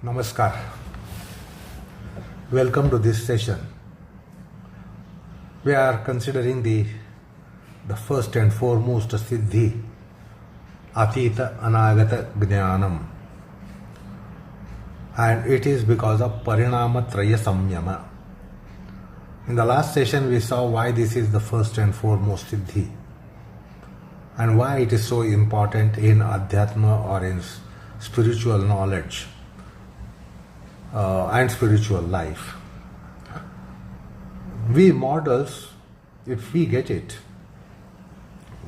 Namaskar. Welcome to this session. We are considering the first and foremost Siddhi, Ateeta Anagatajnanam. And it is because of Parinamatraya samyama. In the last session we saw why this is the first and foremost Siddhi and why it is so important in Adhyatma or in spiritual knowledge and spiritual life. We mortals, if we get it,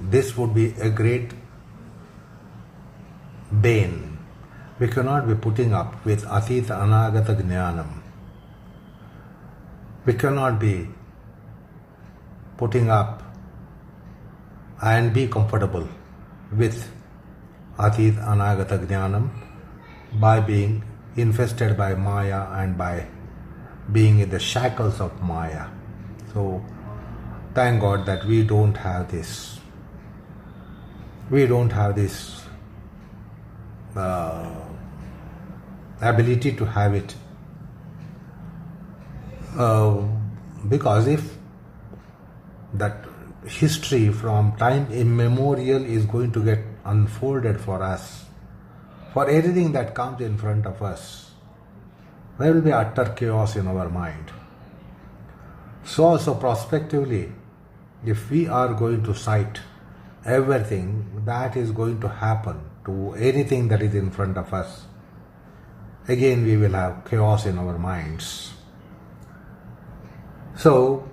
this would be a great bane. We cannot be putting up with Ateeta Anagatajnanam. We cannot be putting up and be comfortable with Ateeta Anagatajnanam by being infested by Maya and by being in the shackles of Maya. So, thank God that we don't have this. We don't have this ability to have it. Because if that history from time immemorial is going to get unfolded for us, for anything that comes in front of us, there will be utter chaos in our mind. So also prospectively, if we are going to cite everything that is going to happen to anything that is in front of us, again we will have chaos in our minds. So,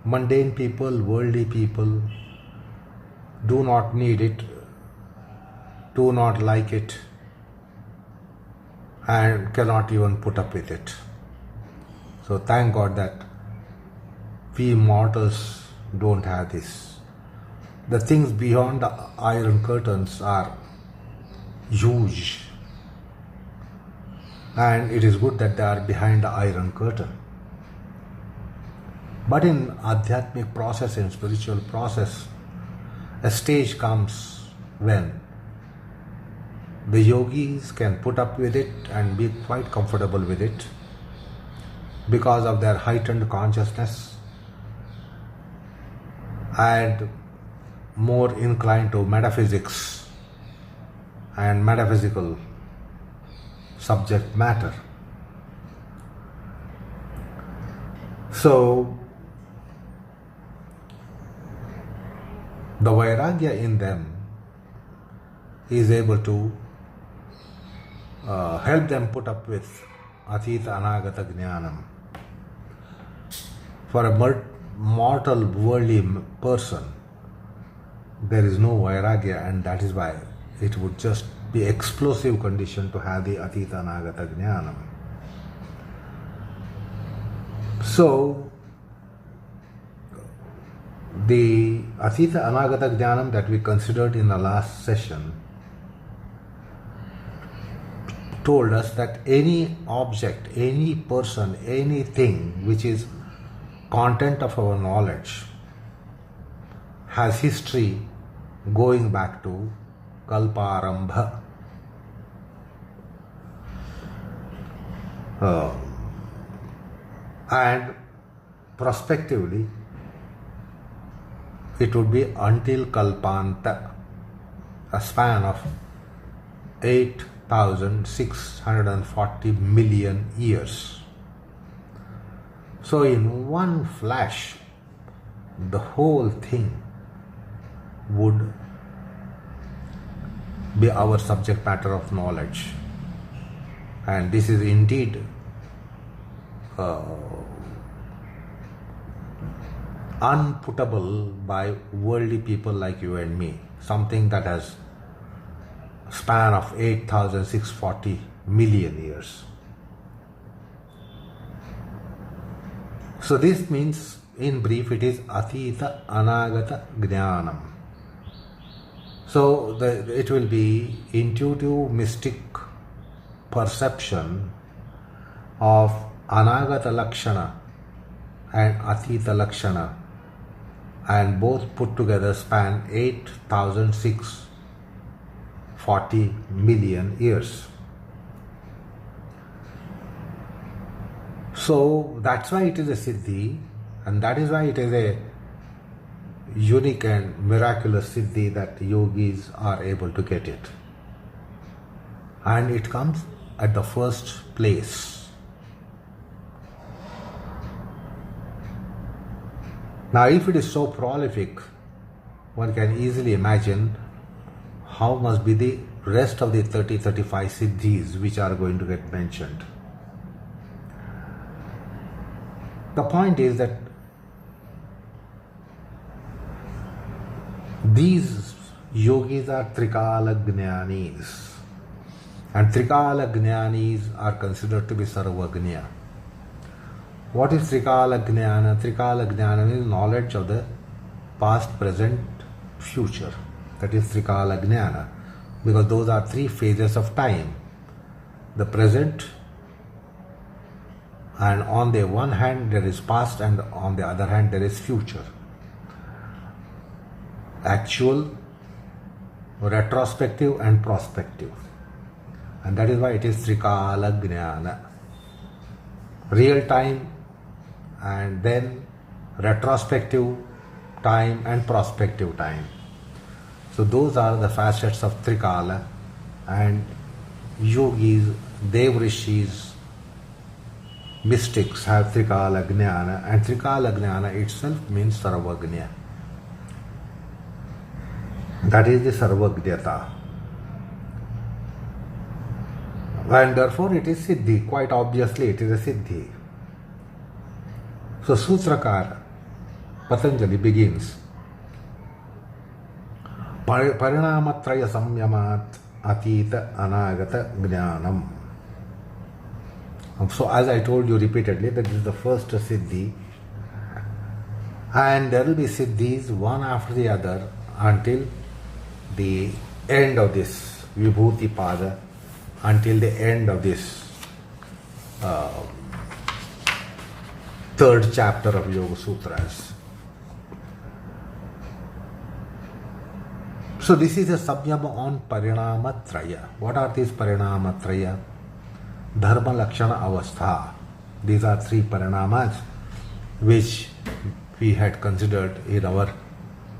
mundane people, worldly people do not need it, do not like it, and cannot even put up with it. So thank God that we mortals don't have this. The things beyond the iron curtains are huge, and it is good that they are behind the iron curtain. But in Adhyatmic process, in spiritual process, a stage comes when the yogis can put up with it and be quite comfortable with it because of their heightened consciousness and more inclined to metaphysics and metaphysical subject matter. So, the Vairagya in them is able to help them put up with Ateeta Anagatajnanam. For a mortal worldly person, there is no Vairagya, and that is why it would just be explosive condition to have the Ateeta Anagatajnanam. So, the Ateeta Anagatajnanam that we considered in the last session told us that any object, any person, anything which is content of our knowledge has history going back to Kalparambha. And prospectively, it would be until Kalpanta, a span of 8,640 million years. So in one flash, the whole thing would be our subject matter of knowledge. And this is indeed unputtable by worldly people like you and me. Something that has span of 8,640 million years. So this means, in brief, it is Ateeta Anagatajnanam. So it will be intuitive mystic perception of Anagata Lakshana and Ateeta Lakshana, and both put together span 8,640 million years. So that's why it is a Siddhi, and that is why it is a unique and miraculous Siddhi that yogis are able to get it. And it comes at the first place. Now, if it is so prolific, one can easily imagine how must be the rest of the 30-35 Siddhis which are going to get mentioned. The point is that these yogis are Trikalajnanis, and Trikalajnanis are considered to be Sarvagnya. What is Trikalajnana? Trikalajnana is knowledge of the past, present, future. That is Trikalajnana, because those are three phases of time. The present, and on the one hand there is past, and on the other hand there is future. Actual, retrospective and prospective. And that is why it is Trikalajnana. Real time, and then retrospective time and prospective time. So those are the facets of Trikala, and yogis, dev-rishis, mystics have Trikalajnana, and Trikalajnana itself means Sarvagnya. That is the Sarvagnyata. And therefore it is Siddhi. Quite obviously it is a Siddhi. So Sutrakar Patanjali begins Parinamatraya samyamat Ateeta Anagatajnanam. So as I told you repeatedly, that this is the first Siddhi, and there will be Siddhis one after the other until the end of this Vibhuti Pada, until the end of this third chapter of Yoga Sutras. So this is a samyama on Parinamatraya. What are these Parinamatraya? Dharma, Lakshana, Avastha. These are three Parinamas which we had considered in our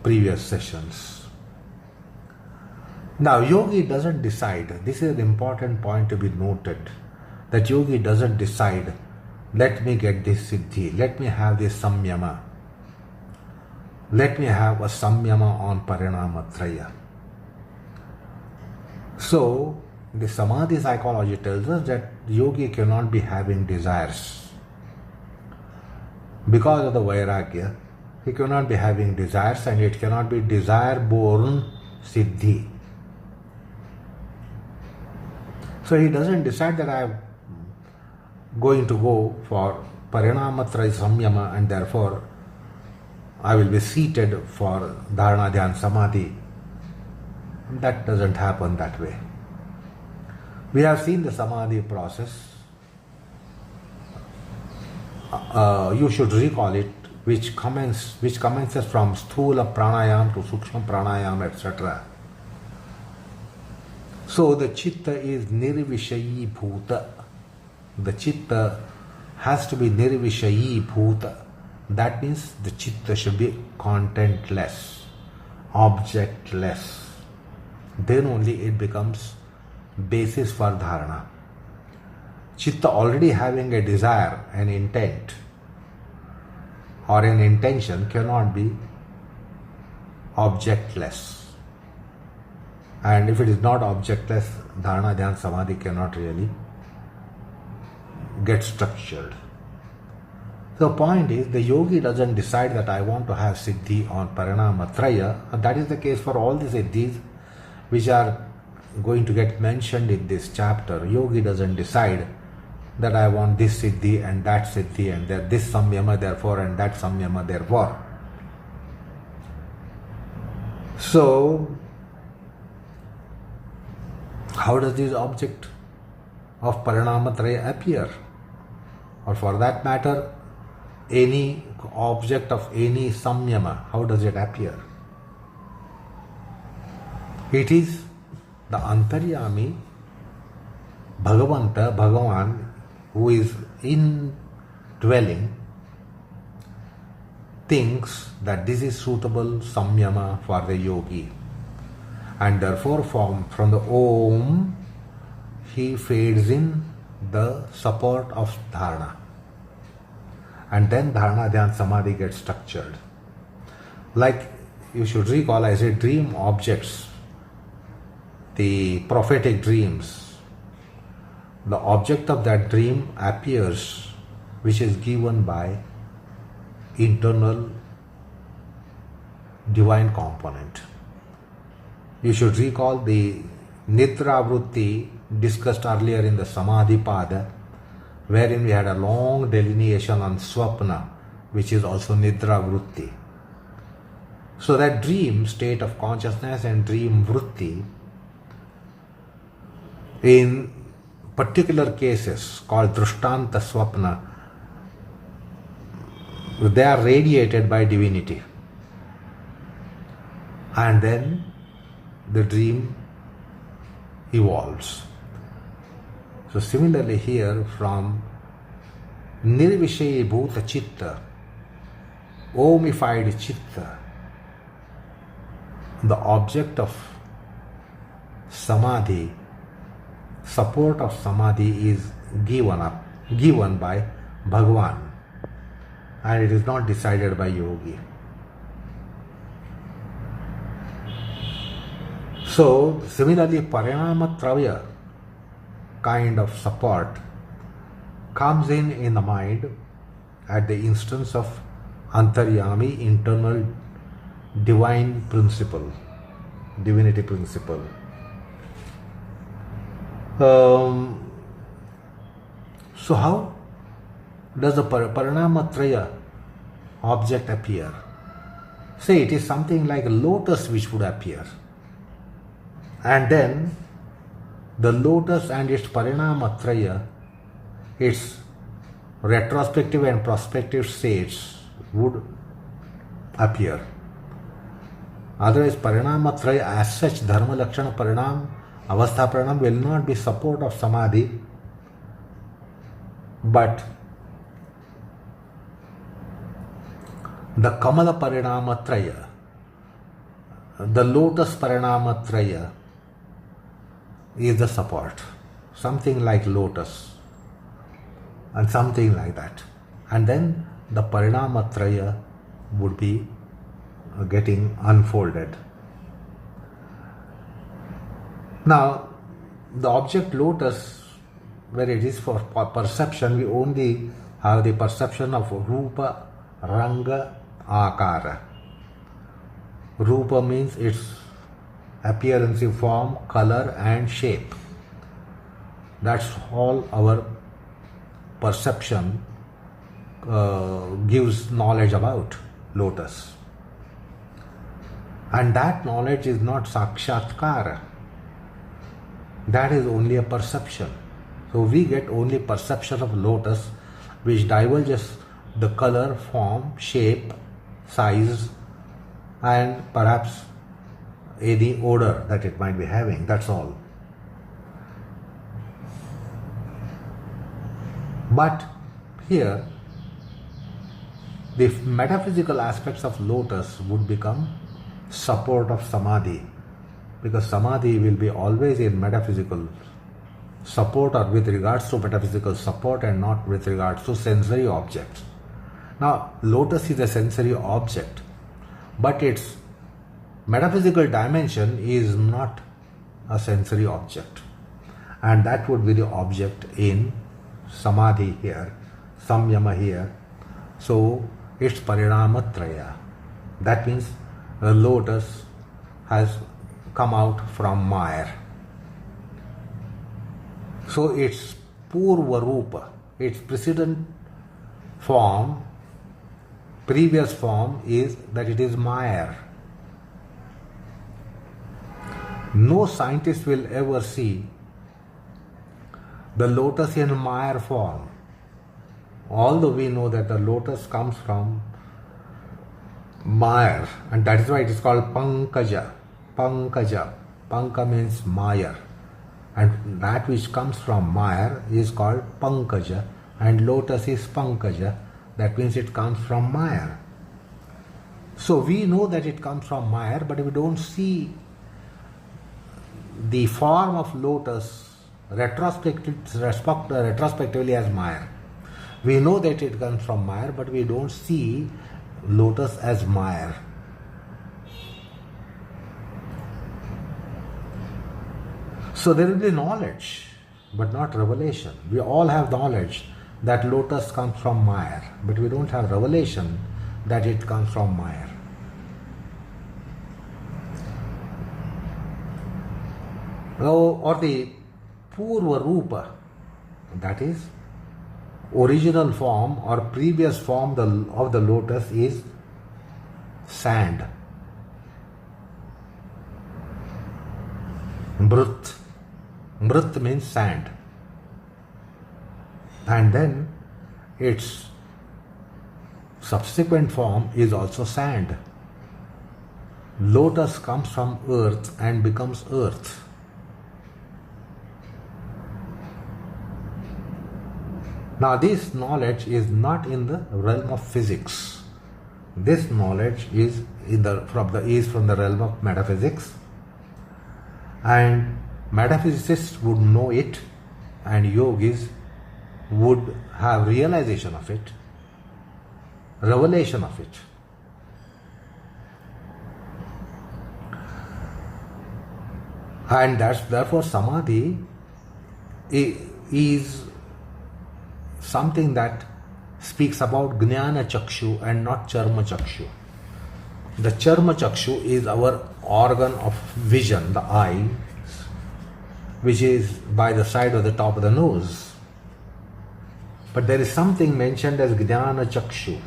previous sessions. Now, yogi doesn't decide. This is an important point to be noted. That yogi doesn't decide, let me get this siddhi, let me have this samyama, let me have a samyama on parinamatraya. So, the samadhi psychology tells us that yogi cannot be having desires. Because of the Vairagya, he cannot be having desires, and it cannot be desire-born siddhi. So he doesn't decide that I am going to go for parinamatraya samyama and therefore I will be seated for dharana, dhyan, samadhi. That doesn't happen that way. We have seen the samadhi process. You should recall it, which commences from sthula pranayam to sukshma pranayam, etc. So the chitta is nirvishayi bhuta. The chitta has to be nirvishayi bhuta. That means the chitta should be contentless, objectless. Then only it becomes basis for dharana. Chitta already having a desire, an intent, or an intention cannot be objectless. And if it is not objectless, dharana, dhyan, samadhi cannot really get structured. The point is, the yogi doesn't decide that I want to have siddhi on parinamatraya. That is the case for all the siddhis which are going to get mentioned in this chapter. Yogi doesn't decide that I want this siddhi and that siddhi and that this samyama therefore and that samyama therefore. So, how does this object of parinamatraya appear? Or for that matter, any object of any samyama, how does it appear? It is the antaryami, Bhagavan, who is in dwelling thinks that this is suitable samyama for the yogi, and therefore from the Om he fades in the support of dharana, and then dharana dhyan samadhi gets structured. Like you should recall, I said dream objects, the prophetic dreams, the object of that dream appears, which is given by internal divine component. You should recall the Nidra Vritti discussed earlier in the Samadhi Pada, wherein we had a long delineation on Swapna, which is also Nidra Vritti. So that dream state of consciousness and dream Vritti, in particular cases called Drishtanta Swapna, they are radiated by divinity. And then the dream evolves. So similarly here, from Nirvishayi Bhuta Chitta, Omified Chitta, the object of samadhi, support of samadhi is given by Bhagavan, and it is not decided by yogi. So similarly, Parinamatraya kind of support comes in the mind at the instance of Antaryami, internal divine principle, divinity principle. So how does the Parinamatraya object appear? Say it is something like a lotus which would appear, and then the lotus and its Parinamatraya, its retrospective and prospective states would appear. Otherwise, Parinamatraya as such, Dharma Lakshana Parinam, Avastha Parinam will not be support of Samadhi, but the Kamala Parinamatraya, the Lotus Parinamatraya is the support. Something like lotus and something like that. And then the Parinamatraya would be getting unfolded. Now, the object lotus, where it is for perception, we only have the perception of Rupa, Ranga, Akara. Rupa means its appearance in form, color and shape. That's all our perception gives knowledge about lotus. And that knowledge is not sakshatkara. That is only a perception. So we get only perception of lotus, which divulges the color, form, shape, size, and perhaps any odor that it might be having. That's all. But here, the metaphysical aspects of lotus would become support of samadhi, because samadhi will be always in metaphysical support or with regards to metaphysical support and not with regards to sensory objects. Now, lotus is a sensory object, but its metaphysical dimension is not a sensory object, and that would be the object in samadhi here, samyama here. So it's parinamatraya. That means the lotus has come out from mire. So its purva rupa, its precedent form, previous form is that it is mire. No scientist will ever see the lotus in mire form. Although we know that the lotus comes from mire, and that is why it is called pankaja. Pankaja. Panka means mire, and that which comes from mire is called pankaja, and lotus is pankaja. That means it comes from Maya. So we know that it comes from Maya, but we don't see the form of lotus retrospectively as Maya. We know that it comes from Maya, but we don't see lotus as Maya. So there will be knowledge, but not revelation. We all have knowledge that lotus comes from Maya, but we don't have revelation that it comes from Maya. Or the Purva Rupa, that is, original form or previous form of the lotus is sand. Mrut. Mrut means sand. And then its subsequent form is also sand. Lotus comes from earth and becomes earth. Now this knowledge is not in the realm of physics. This knowledge is from the realm of metaphysics, and metaphysicists would know it, and yogis would have realization of it, revelation of it. And therefore samadhi is something that speaks about Jnana Chakshu and not Charma Chakshu. The Charma Chakshu is our organ of vision, the eye, which is by the side of the top of the nose. But there is something mentioned as Jnana Chakshu.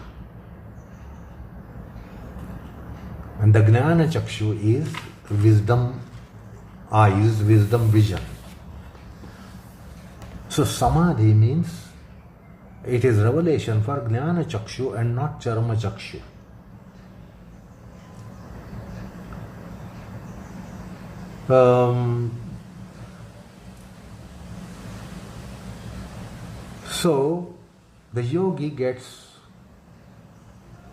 And the Jnana Chakshu is wisdom eyes, wisdom vision. So Samadhi means it is revelation for Jnana Chakshu and not Charma Chakshu. So the yogi gets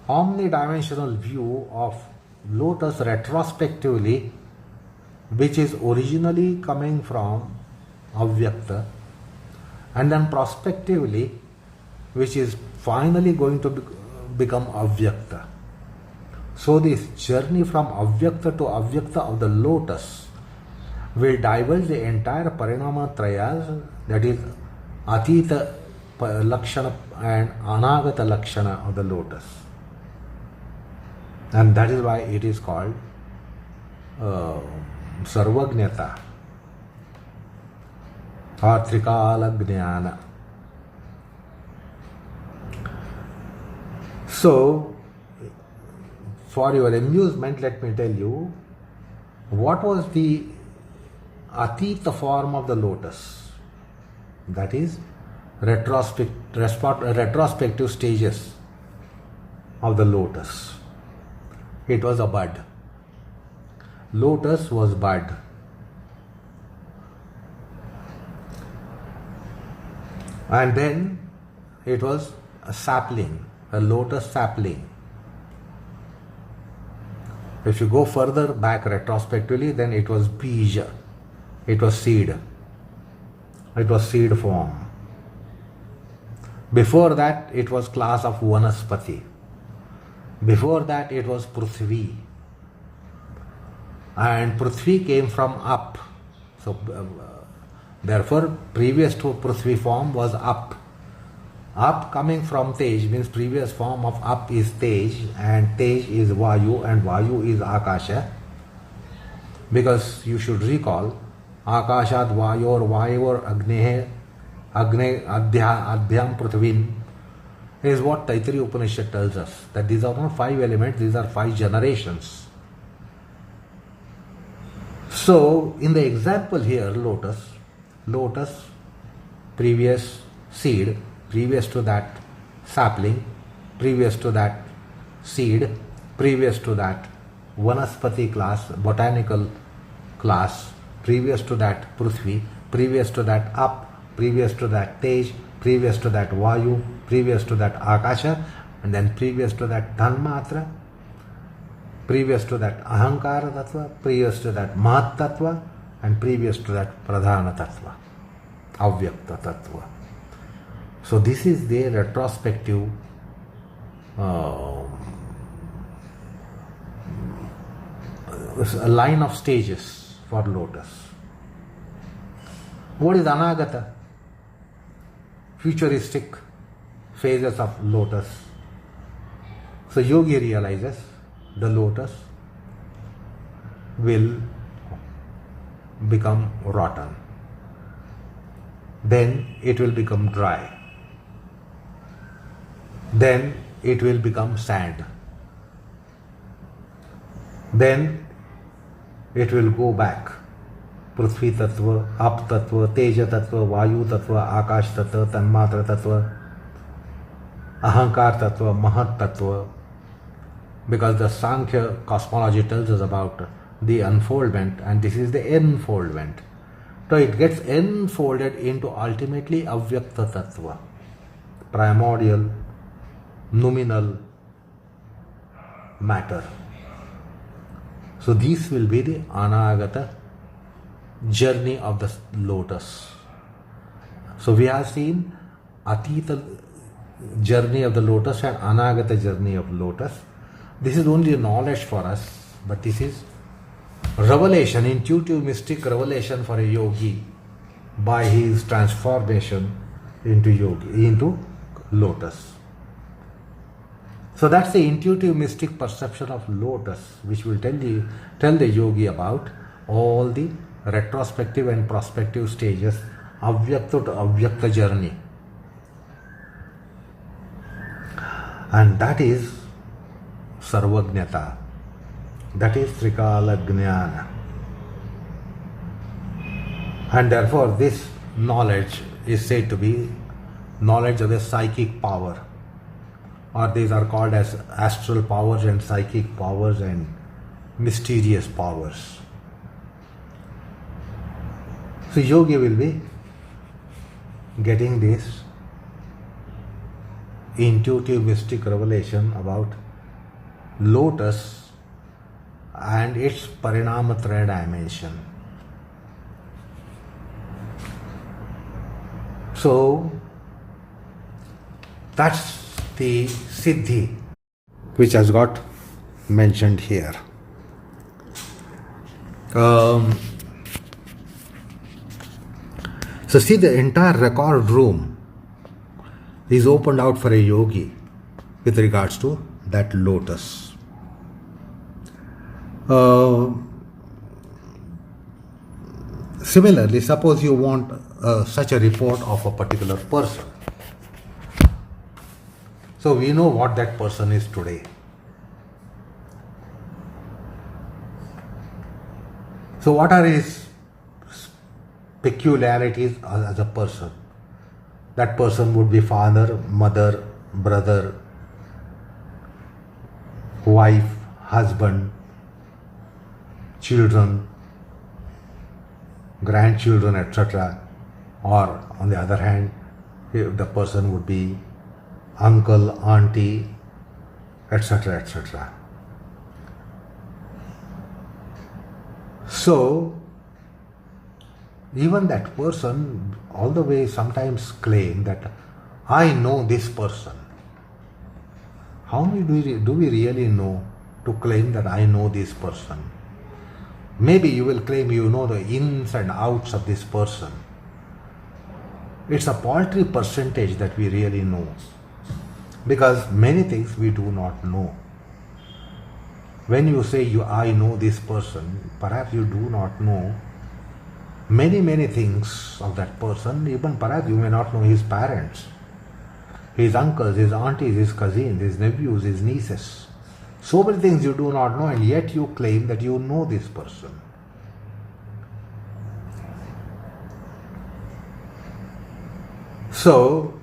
omnidimensional view of lotus retrospectively, which is originally coming from Avyakta, and then prospectively, which is finally going to become Avyakta. So this journey from Avyakta to Avyakta of the lotus will divulge the entire Parinama Trayas, that is Atita Lakshana and Anagata Lakshana of the lotus. And that is why it is called Sarvajnata or Trikalajnana. So, for your amusement, let me tell you what was the Atita form of the lotus. That is retrospective stages of the lotus. It was a bud. Lotus was bud. And then it was a sapling, a lotus sapling. If you go further back retrospectively, then it was bija. It was seed. It was seed form. Before that, it was class of Vanaspati. Before that, it was Prithvi. And Prithvi came from up. So, therefore, previous to Prithvi form was up. Up coming from Tej means previous form of up is Tej, and Tej is Vayu, and Vayu is Akasha. Because you should recall, Akashat Vayor Vayor Agnehe Agne Adhyam Prithvim is what Taittiriya Upanishad tells us, that these are not 5 elements, these are 5 generations. So, in the example here, lotus, previous seed, previous to that sapling, previous to that seed, previous to that Vanaspati class, botanical class, previous to that Prithvi, previous to that up, previous to that Tej, previous to that Vayu, previous to that Akasha, and then previous to that Tanmatra, previous to that Ahankara Tattva, previous to that Mahat Tattva, and previous to that Pradhana Tattva, Avyakta Tattva. So this is the retrospective a line of stages for Lotus. What is Anagata? Futuristic phases of Lotus. So Yogi realizes the Lotus will become rotten. Then it will become dry. Then it will become sand. Then it will go back. Prithvi Tattva, Ap Tattva, Teja Tattva, Vayu Tattva, Akash Tattva, Tanmatra Tattva, Ahankar Tattva, Mahat Tattva. Because the Sankhya cosmology tells us about the unfoldment, and this is the enfoldment. So it gets enfolded into ultimately Avyakta Tattva, primordial, nominal matter. So this will be the Anagata journey of the Lotus. So we have seen Ateeta journey of the Lotus and Anagata journey of Lotus. This is only knowledge for us, but this is revelation, intuitive mystic revelation for a yogi by his transformation into yogi, into Lotus. So that's the intuitive mystic perception of Lotus, which will tell the yogi about all the retrospective and prospective stages, Avyakta to Avyakta journey. And that is Sarvajnata. That is Trikalajnana. And therefore this knowledge is said to be knowledge of the psychic power, or these are called as astral powers and psychic powers and mysterious powers. So yogi will be getting this intuitive mystic revelation about Lotus and its Parinamathraya dimension. So that's the Siddhi which has got mentioned here. So see, the entire record room is opened out for a yogi with regards to that Lotus. Similarly, suppose you want such a report of a particular person. So we know what that person is today. So what are his peculiarities as a person? That person would be father, mother, brother, wife, husband, children, grandchildren, etc. Or on the other hand, the person would be uncle, auntie, etc., etc. So even that person all the way sometimes claim that I know this person. How many do we really know to claim that I know this person? Maybe you will claim you know the ins and outs of this person. It's a paltry percentage that we really know, because many things we do not know. When you say I know this person, perhaps you do not know many things of that person. Even perhaps you may not know his parents, his uncles, his aunties, his cousins, his nephews, his nieces. So many things you do not know, and yet you claim that you know this person. So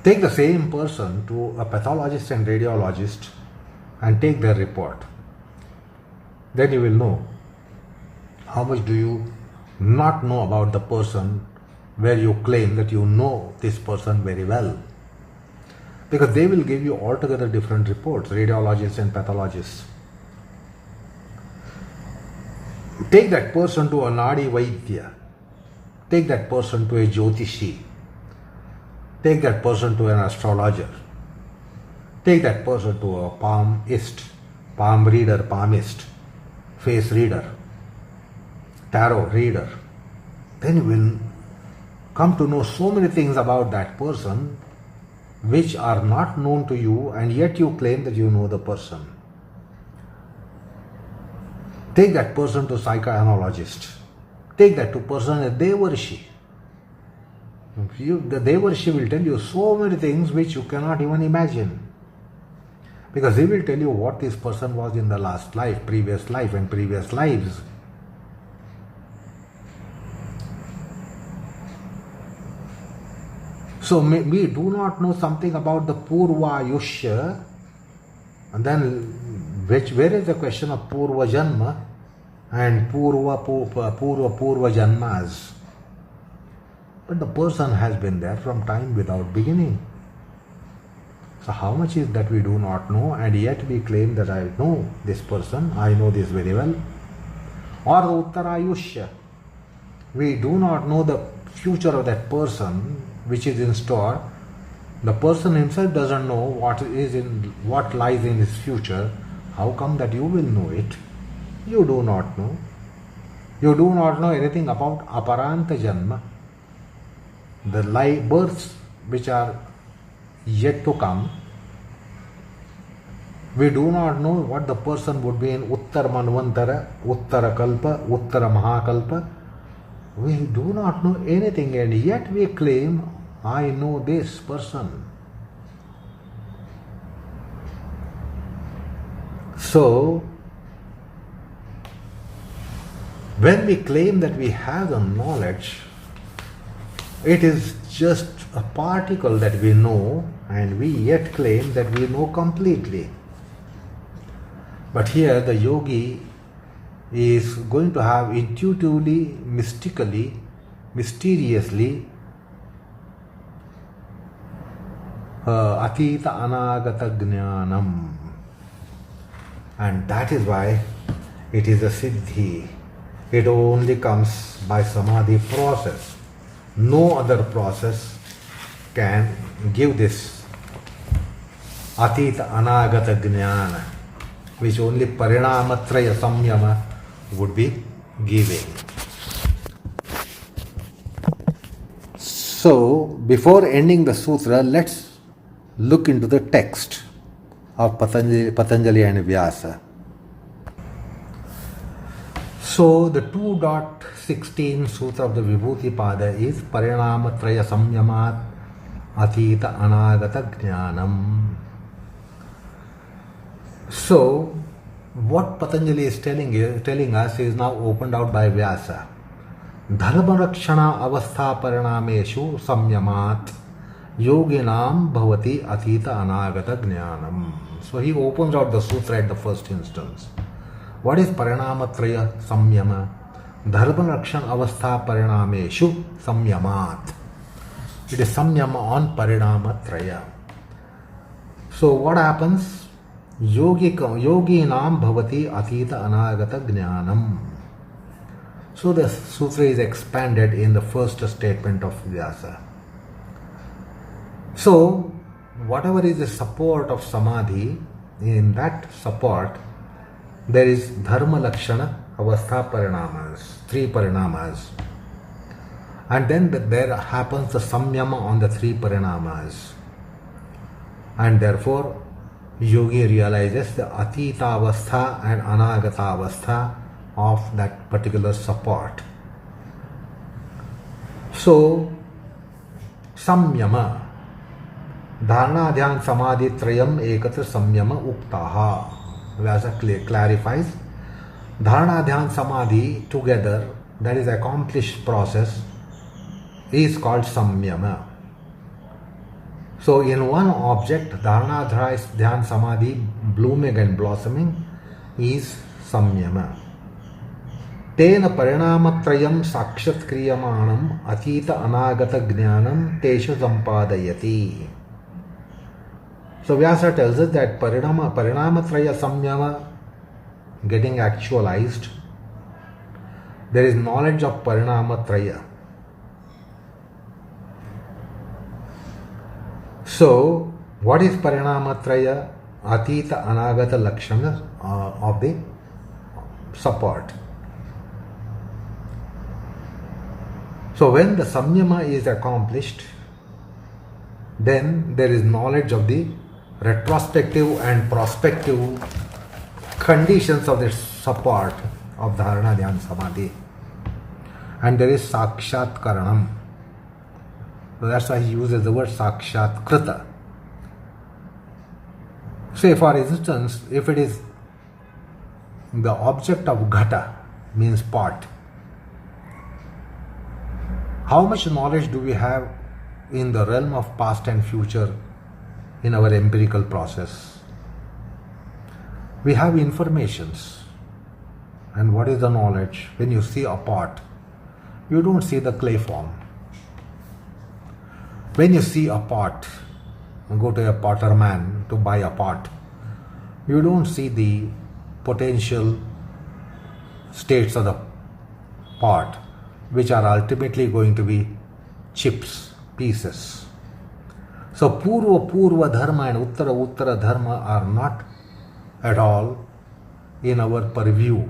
take the same person to a pathologist and radiologist and take their report. Then you will know how much do you not know about the person where you claim that you know this person very well. Because they will give you altogether different reports, radiologists and pathologists. Take that person to a Nadi Vaidya. Take that person to a Jyotishi. Take that person to an astrologer. Take that person to a palmist, palm reader, palmist, face reader, tarot reader. Then you will come to know so many things about that person which are not known to you, and yet you claim that you know the person. Take that person to psychoanalyst. Take that to person a Devarshi. The Devarshi will tell you so many things which you cannot even imagine. Because he will tell you what this person was in the last life, previous life and previous lives. So we do not know something about the Purva Yushya, and then where is the question of Purva Janma and Purva Janmas? But the person has been there from time without beginning. So how much is that we do not know, and yet we claim that I know this person, I know this very well. Or the Uttarayushya. We do not know the future of that person which is in store. The person himself doesn't know what lies in his future. How come that you will know it? You do not know. You do not know anything about Aparanta Janma, the births which are yet to come. We do not know what the person would be in Uttar Manvantara, Uttara Kalpa, Uttara Mahakalpa. We do not know anything, and yet we claim, I know this person. So, when we claim that we have the knowledge, it is just a particle that we know, and we yet claim that we know completely. But here the yogi is going to have intuitively, mystically, mysteriously Atita Anagatajnanam, and that is why it is a Siddhi. It only comes by samadhi process. No other process can give this Atita Anagatajnanam, which only Parinamatraya samyama would be giving. So, before ending the sutra, let's look into the text of Patanjali and Vyasa. So, the 2.16 sutra of the Vibhuti Pada is Parinamatraya samyamat Atita Anagatajnanam. So, what Patanjali is telling us is now opened out by Vyasa. Dharma rakshana avastha parinameshu samyamat yoginam bhavati atita anagatajnanam. So he opens out the sutra at the first instance. What is parinamatraya samyama? Dharma rakshana avastha parinameshu samyamat. It is samyama on parinamatraya. So what happens? Yoginam bhavati atita anagatajnanam. So the sutra is expanded in the first statement of Vyasa. So whatever is the support of samadhi, in that support there is dharma lakshana avastha parinamas, 3 parinamas. And then there happens the samyama on the 3 parinamas. And therefore yogi realizes the atita avastha and anagata avastha of that particular support. So, samyama, dharana dhyan samadhi trayam ekatra samyama uktaha. Vyasa clarifies, dharana dhyan samadhi together, that is accomplished process, is called samyama. So, in one object, dharana dhyan samadhi blooming and blossoming is samyama. Tena parinamatrayam sakshat kriyamanam Atita Anagata Jnanam teshu sampadayati. So Vyasa tells us that parinamatraya samyama getting actualized, there is knowledge of parinamatraya. So, what is parinamatraya? Atita Anagata Lakshana of the support. So, when the samyama is accomplished, then there is knowledge of the retrospective and prospective conditions of the support of dharana, dhyan, samadhi. And there is sakshat karanam. So that's why he uses the word sakshat krita. Say for instance, if it is the object of ghata, means pot, how much knowledge do we have in the realm of past and future in our empirical process? We have informations. And what is the knowledge? When you see a pot, you don't see the clay form. When you see a pot, go to a potter man to buy a pot, you don't see the potential states of the pot, which are ultimately going to be chips, pieces. So Purva Dharma and Uttara Dharma are not at all in our purview.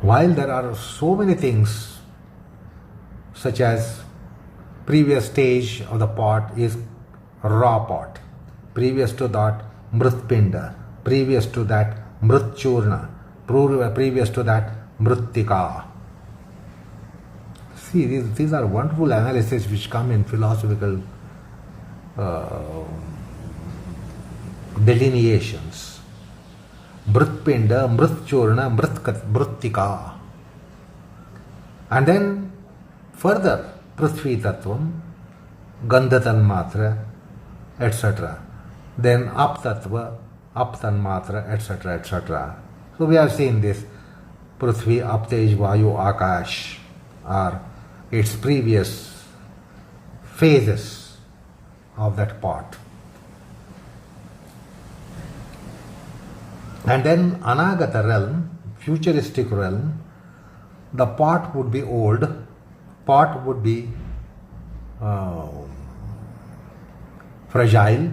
While there are so many things, such as previous stage of the pot is raw pot, previous to that mritpinda, previous to that mritchurna, previous to that mrittika. See, these are wonderful analyses which come in philosophical delineations. Mritpinda, mritchurna, mrittika. And then further, Prithvi Tattvam, Gandhatan Matra, etc. Then Ap Tattva, Aptan Matra, etc. etc. So we have seen this Prithvi, Aptej, Vayu, Akash are its previous phases of that pot. And then Anagata realm, futuristic realm, the pot would be old, pot would be fragile,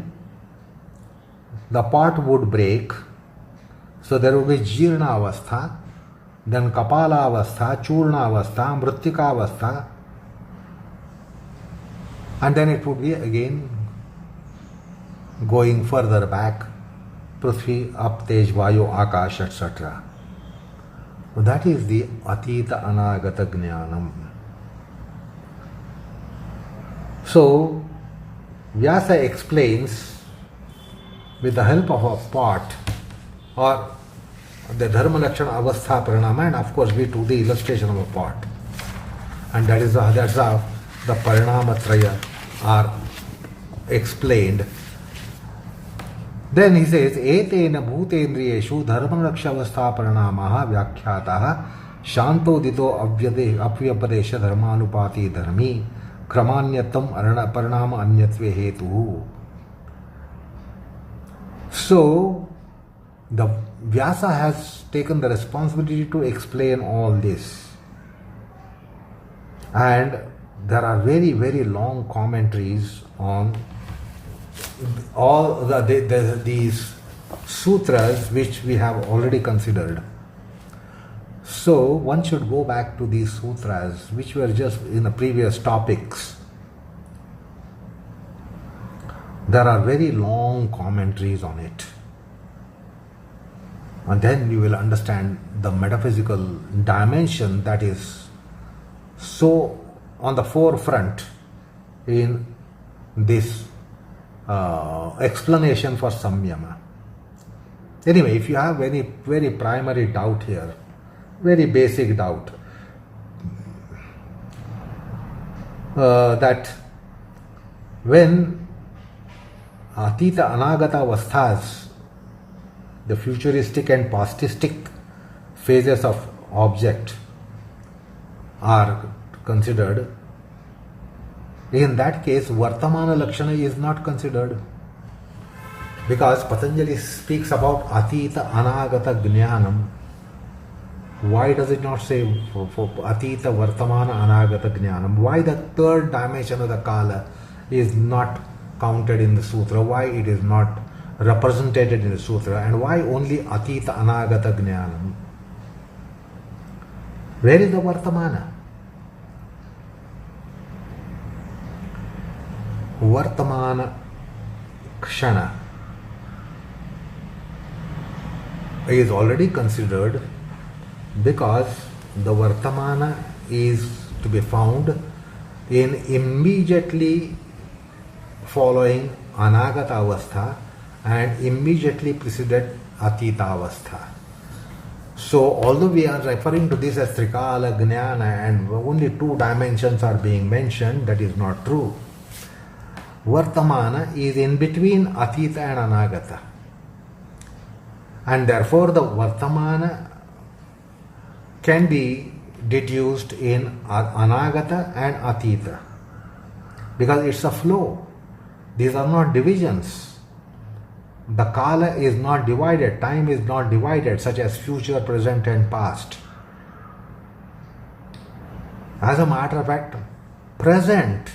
the pot would break, so there would be Jirna Avastha, then Kapala Avastha, Churna Avastha, Mrittika Avastha, and then it would be again going further back, Prithvi, Ap, Tej, Vayu, Akash, etc. So that is the Atita Anagata Jnanam. So Vyasa explains with the help of a pot or the Dharma Lakshana Avastha Parinama, and of course we took the illustration of a pot, and that's how the Parinamatraya are explained. Then he says, Etena bhutendriyeshu dharma lakshavastha parinamaha vyakhyataha shanto dito apyapadesha dharmanupati dharmi kramanyatam parinama anyatve hetu. So, the Vyasa has taken the responsibility to explain all this. And there are very, very long commentaries on all these sutras which we have already considered. So one should go back to these sutras which were just in the previous topics. There are very long commentaries on it. And then you will understand the metaphysical dimension that is so on the forefront in this explanation for samyama. Anyway, if you have any very primary doubt here, very basic doubt, that when Atita Anagata Avasthas, the futuristic and pastistic phases of object are considered, in that case Vartamana Lakshana is not considered, because Patanjali speaks about Ateeta Anagata Jnanam. Why does it not say for Ateeta Vartamana Anagata Jnanam? Why the third dimension of the Kala is not counted in the Sutra? Why it is not represented in the Sutra? And why only Ateeta Anagata Jnanam? Where is the Vartamana? Vartamana Kshana is already considered, because the Vartamana is to be found in immediately following Anagata Avastha and immediately preceded Atita Avastha. So although we are referring to this as Trikalajnana and only two dimensions are being mentioned, that is not true. Vartamana is in between Atita and Anagata, and therefore the Vartamana can be deduced in Anagata and Atita, because it's a flow. These are not divisions. The Kala is not divided, time is not divided, such as future, present and past. As a matter of fact, present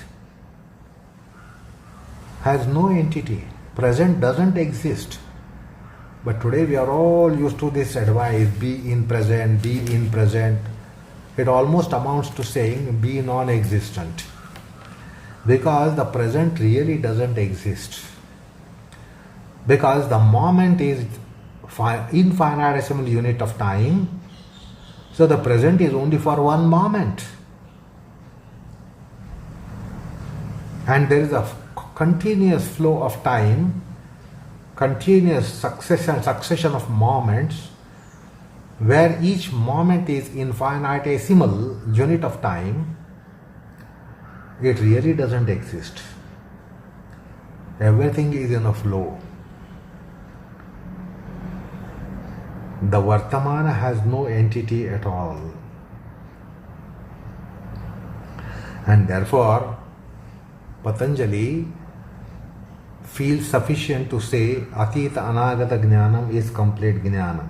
has no entity. Present doesn't exist. But today we are all used to this advice, be in present, be in present. It almost amounts to saying be non-existent, because the present really doesn't exist. Because the moment is infinitesimal unit of time, so the present is only for one moment. And there is a continuous flow of time, continuous succession of moments, where each moment is infinitesimal unit of time. It really doesn't exist. Everything is in a flow. The Vartamana has no entity at all. And therefore, Patanjali feels sufficient to say Ateeta Anagata Jnanam is complete Jnanam.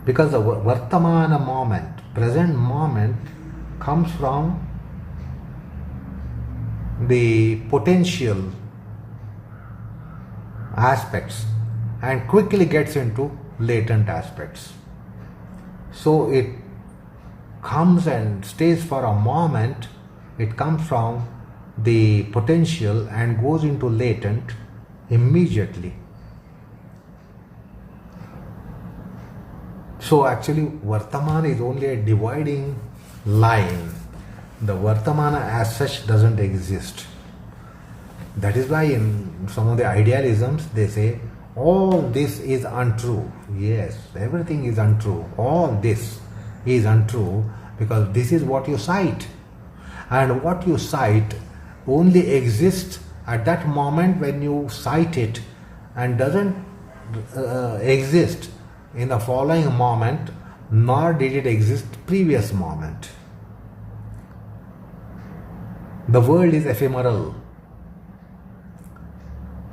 Because the Vartamana moment, present moment, comes from the potential aspects and quickly gets into latent aspects. So it comes and stays for a moment. It comes from the potential and goes into latent immediately. So actually Vartamana is only a dividing line. The Vartamana as such doesn't exist. That is why in some of the idealisms they say all this is untrue. Yes, everything is untrue. All this is untrue because this is what you cite. And what you cite only exists at that moment when you cite it, and doesn't exist in the following moment, nor did it exist previous moment. The world is ephemeral.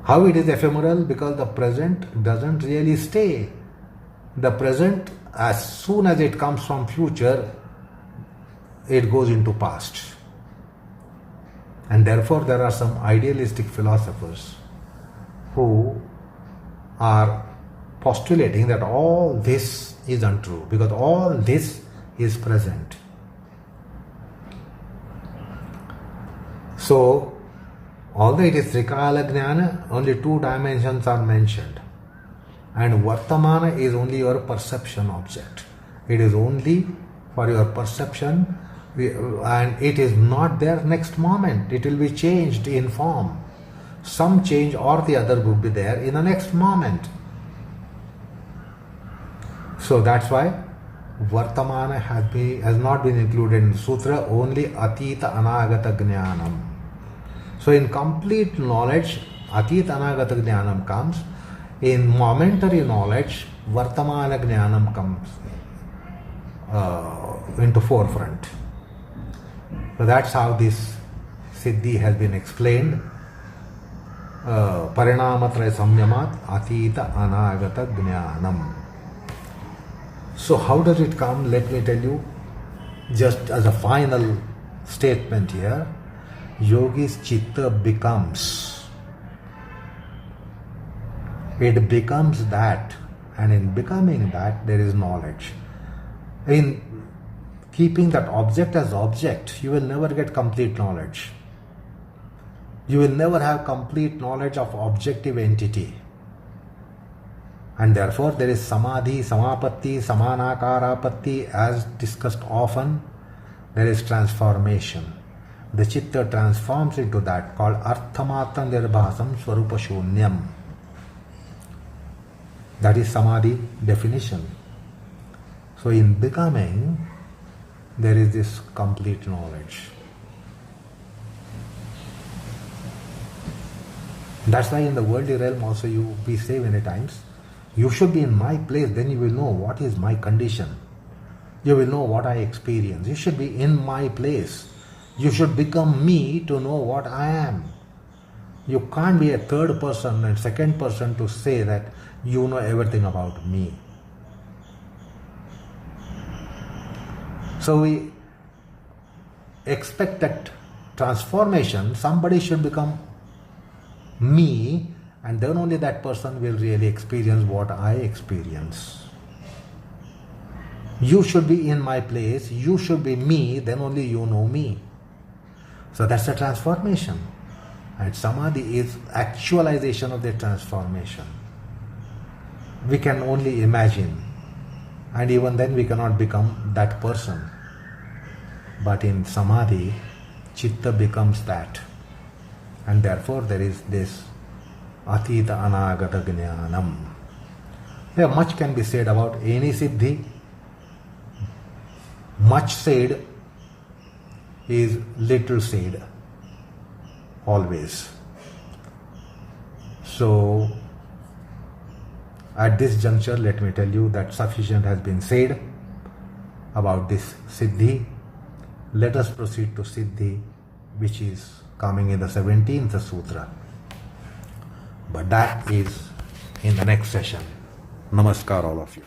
How it is ephemeral? Because the present doesn't really stay. The present, as soon as it comes from future, it goes into past. And therefore there are some idealistic philosophers who are postulating that all this is untrue, because all this is present. So, although it is Trikalajnana, only two dimensions are mentioned. And Vartamana is only your perception object. It is only for your perception, and it is not there next moment. It will be changed in form. Some change or the other would be there in the next moment. So that's why Vartamana has not been included in the sutra, only Ateeta Anagatajnanam. So in complete knowledge, Ateeta Anagatajnanam comes. In momentary knowledge, Vartamana Jnanam comes into forefront. So that's how this Siddhi has been explained. Parinamatraya samyamat Ateeta Anagatajnanam. So how does it come? Let me tell you, just as a final statement here, Yogi's Chitta becomes. It becomes that, and in becoming that, there is knowledge. In keeping that object as object, you will never get complete knowledge. You will never have complete knowledge of objective entity. And therefore there is samadhi, samapatti, samanakarapatti, as discussed often. There is transformation. The Chitta transforms into that, called arthamatra nirbhasam swarupa shunyam. That is samadhi definition. So in becoming, there is this complete knowledge. That's why in the worldly realm also we say many times, you should be in my place, then you will know what is my condition. You will know what I experience. You should be in my place. You should become me to know what I am. You can't be a third person and second person to say that you know everything about me. So we expect that transformation, somebody should become me, and then only that person will really experience what I experience. You should be in my place, you should be me, then only you know me. So that's the transformation. And samadhi is actualization of the transformation. We can only imagine, and even then we cannot become that person. But in samadhi, Chitta becomes that. And therefore there is this Atita Anagatajnanam. Yeah, much can be said about any Siddhi. Much said is little said. Always. So, at this juncture, let me tell you that sufficient has been said about this Siddhi. Let us proceed to Siddhi, which is coming in the 17th Sutra. But that is in the next session. Namaskar all of you.